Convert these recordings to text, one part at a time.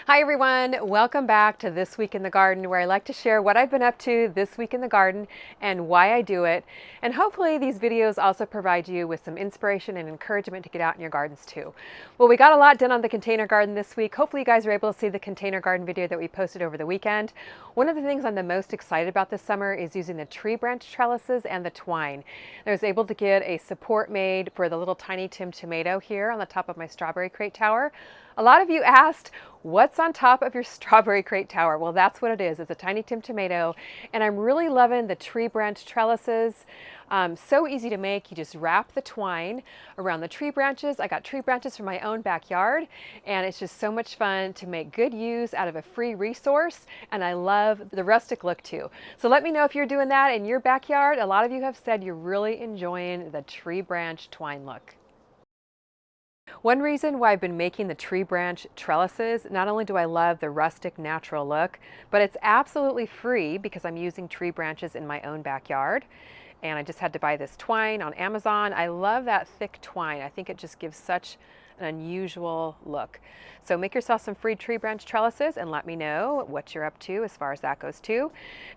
Hi everyone, welcome back to This Week in the Garden, where I like to share what I've been up to this week in the garden and why I do it. And hopefully these videos also provide you with some inspiration and encouragement to get out in your gardens too. Well, we got a lot done on the container garden this week. Hopefully you guys were able to see the container garden video that we posted over the weekend. One of the things I'm the most excited about this summer is using the tree branch trellises and the twine. I was able to get a support made for the little tiny Tim tomato here on the top of my strawberry crate tower. A lot of you asked, what's on top of your strawberry crate tower? Well, that's what it is. It's a tiny Tim tomato, and I'm really loving the tree branch trellises. So easy to make. You just wrap the twine around the tree branches. I got tree branches from my own backyard, and it's just so much fun to make good use out of a free resource, and I love the rustic look too. So let me know if you're doing that in your backyard. A lot of you have said you're really enjoying the tree branch twine look. One reason why I've been making the tree branch trellises, not only do I love the rustic natural look, but it's absolutely free because I'm using tree branches in my own backyard. And I just had to buy this twine on Amazon. I love that thick twine. I think it just gives such an unusual look. So make yourself some free tree branch trellises and let me know what you're up to as far as that goes too.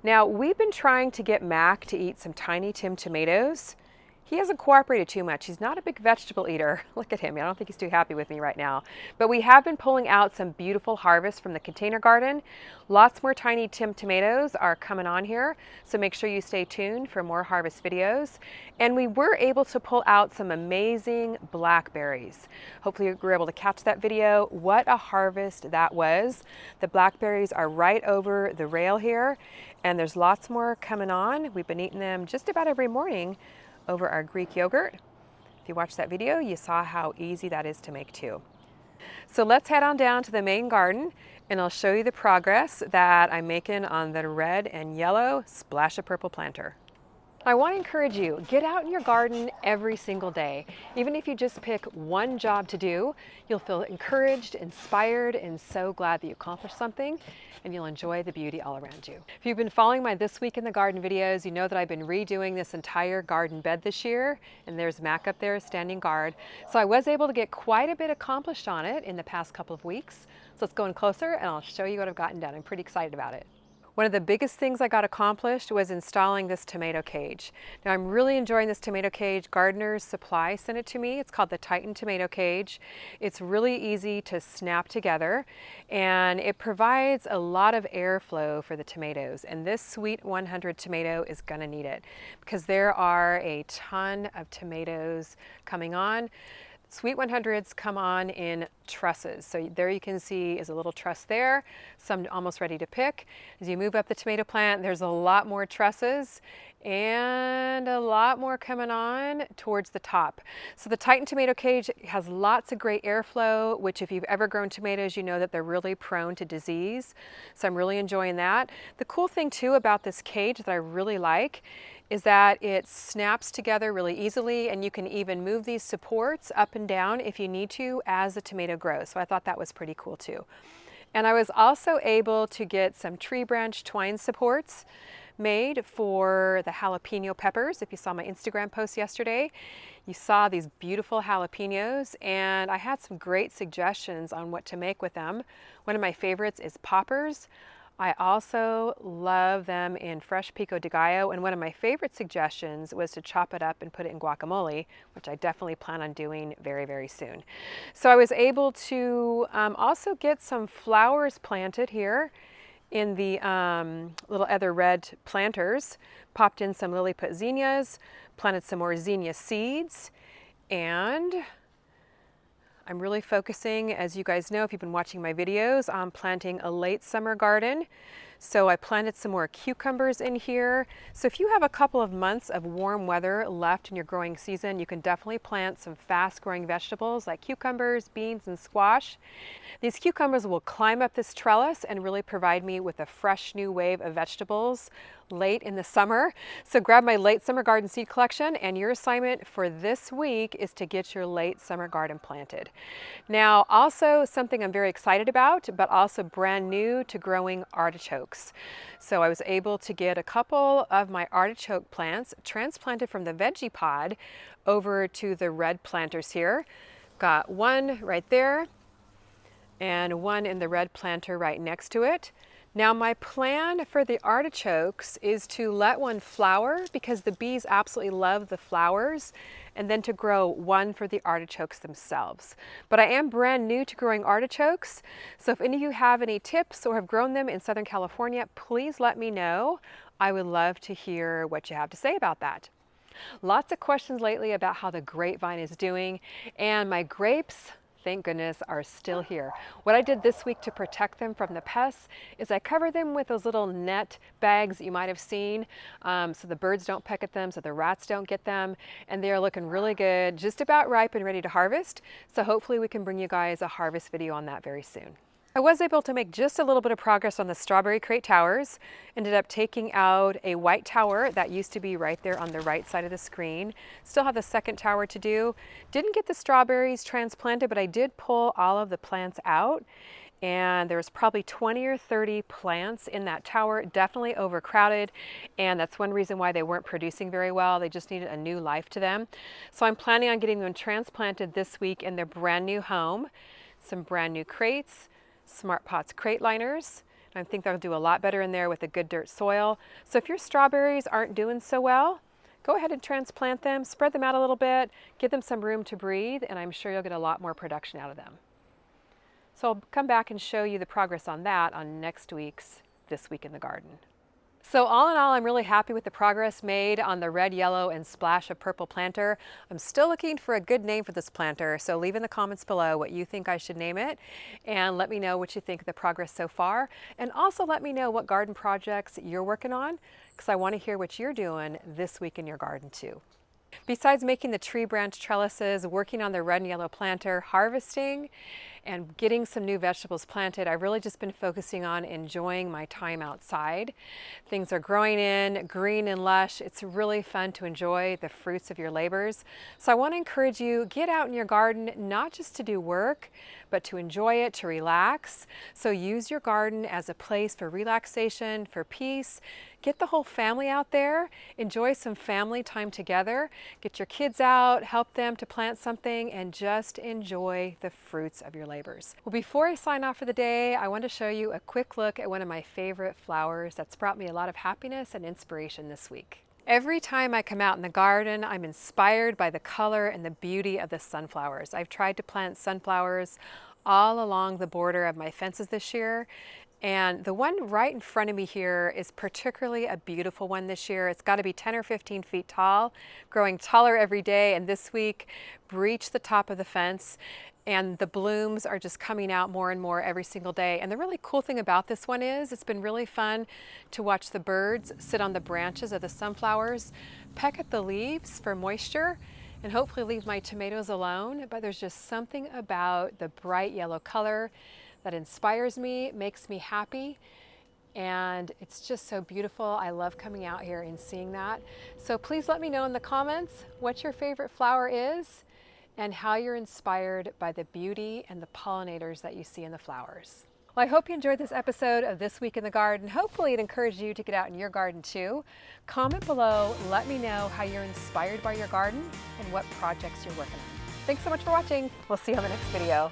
Now, we've been trying to get Mac to eat some tiny Tim tomatoes. He hasn't cooperated too much. He's not a big vegetable eater. Look at him. I don't think he's too happy with me right now. But we have been pulling out some beautiful harvests from the container garden. Lots more tiny Tim tomatoes are coming on here, so make sure you stay tuned for more harvest videos. And we were able to pull out some amazing blackberries. Hopefully you were able to catch that video. What a harvest that was. The blackberries are right over the rail here, and there's lots more coming on. We've been eating them just about every morning over our Greek yogurt. If you watched that video, you saw how easy that is to make too. So let's head on down to the main garden and I'll show you the progress that I'm making on the red and yellow splash of purple planter. I want to encourage you, get out in your garden every single day. Even if you just pick one job to do, you'll feel encouraged, inspired, and so glad that you accomplished something, and you'll enjoy the beauty all around you. If you've been following my This Week in the Garden videos, you know that I've been redoing this entire garden bed this year, and there's Mac up there standing guard. So I was able to get quite a bit accomplished on it in the past couple of weeks. So let's go in closer and I'll show you what I've gotten done. I'm pretty excited about it. One of the biggest things I got accomplished was installing this tomato cage. Now I'm really enjoying this tomato cage. Gardener's Supply sent it to me. It's called the Titan Tomato Cage. It's really easy to snap together and it provides a lot of airflow for the tomatoes. And this Sweet 100 tomato is gonna need it because there are a ton of tomatoes coming on. Sweet 100s come on in trusses. So there you can see is a little truss there, some almost ready to pick. As you move up the tomato plant, there's a lot more trusses and a lot more coming on towards the top. So the Titan Tomato Cage has lots of great airflow, which if you've ever grown tomatoes, you know that they're really prone to disease. So I'm really enjoying that. The cool thing too about this cage that I really like is that it snaps together really easily and you can even move these supports up and down if you need to as the tomato grows. So I thought that was pretty cool too. And I was also able to get some tree branch twine supports made for the jalapeno peppers. If you saw my Instagram post yesterday, you saw these beautiful jalapenos and I had some great suggestions on what to make with them. One of my favorites is poppers. I also love them in fresh pico de gallo, and one of my favorite suggestions was to chop it up and put it in guacamole, which I definitely plan on doing very, very soon. So I was able to also get some flowers planted here in the little other red planters, popped in some Lilliput zinnias, planted some more zinnia seeds, and I'm really focusing, as you guys know, if you've been watching my videos, on planting a late summer garden. So I planted some more cucumbers in here. So if you have a couple of months of warm weather left in your growing season, you can definitely plant some fast growing vegetables like cucumbers, beans, and squash. These cucumbers will climb up this trellis and really provide me with a fresh new wave of vegetables late in the summer. So grab my late summer garden seed collection, and your assignment for this week is to get your late summer garden planted. Now, also something I'm very excited about, but also brand new to growing artichokes. So I was able to get a couple of my artichoke plants transplanted from the veggie pod over to the red planters here. Got one right there. and one in the red planter right next to it. Now my plan for the artichokes is to let one flower because the bees absolutely love the flowers, and then to grow one for the artichokes themselves. But I am brand new to growing artichokes, so if any of you have any tips or have grown them in Southern California, please let me know. I would love to hear what you have to say about that. Lots of questions lately about how the grapevine is doing, and my grapes, thank goodness, are still here. What I did this week to protect them from the pests is I covered them with those little net bags that you might have seen, so the birds don't peck at them, so the rats don't get them, and they are looking really good, just about ripe and ready to harvest. So hopefully we can bring you guys a harvest video on that very soon. I was able to make just a little bit of progress on the strawberry crate towers. Ended up taking out a white tower that used to be right there on the right side of the screen. Still have the second tower to do. Didn't get the strawberries transplanted, but I did pull all of the plants out. And there's probably 20 or 30 plants in that tower, definitely overcrowded, and that's one reason why they weren't producing very well. They just needed a new life to them. So I'm planning on getting them transplanted this week in their brand new home. Some brand new crates, Smart Pots crate liners. I think they'll do a lot better in there with a good dirt soil. So if your strawberries aren't doing so well, go ahead and transplant them, spread them out a little bit, give them some room to breathe, and I'm sure you'll get a lot more production out of them. So I'll come back and show you the progress on that on next week's This Week in the Garden. So all in all, I'm really happy with the progress made on the red, yellow, and splash of purple planter. I'm still looking for a good name for this planter, so leave in the comments below what you think I should name it, and let me know what you think of the progress so far. And also let me know what garden projects you're working on, because I want to hear what you're doing this week in your garden too. Besides making the tree branch trellises, working on the red and yellow planter, harvesting, and getting some new vegetables planted, I've really just been focusing on enjoying my time outside. Things are growing in, green and lush. It's really fun to enjoy the fruits of your labors. So I want to encourage you, get out in your garden, not just to do work, but to enjoy it, to relax. So use your garden as a place for relaxation, for peace. Get the whole family out there, enjoy some family time together, get your kids out, help them to plant something, and just enjoy the fruits of your labors. Well, before I sign off for the day, I want to show you a quick look at one of my favorite flowers that's brought me a lot of happiness and inspiration this week. Every time I come out in the garden, I'm inspired by the color and the beauty of the sunflowers. I've tried to plant sunflowers all along the border of my fences this year, and the one right in front of me here is particularly a beautiful one this year. It's got to be 10 or 15 feet tall, growing taller every day, and this week breached the top of the fence, and the blooms are just coming out more and more every single day. And the really cool thing about this one is it's been really fun to watch the birds sit on the branches of the sunflowers, peck at the leaves for moisture, and hopefully leave my tomatoes alone. But there's just something about the bright yellow color that inspires me, makes me happy, and it's just so beautiful. I love coming out here and seeing that. So please let me know in the comments what your favorite flower is and how you're inspired by the beauty and the pollinators that you see in the flowers. Well, I hope you enjoyed this episode of This Week in the Garden. Hopefully it encouraged you to get out in your garden too. Comment below, let me know how you're inspired by your garden and what projects you're working on. Thanks so much for watching. We'll see you on the next video.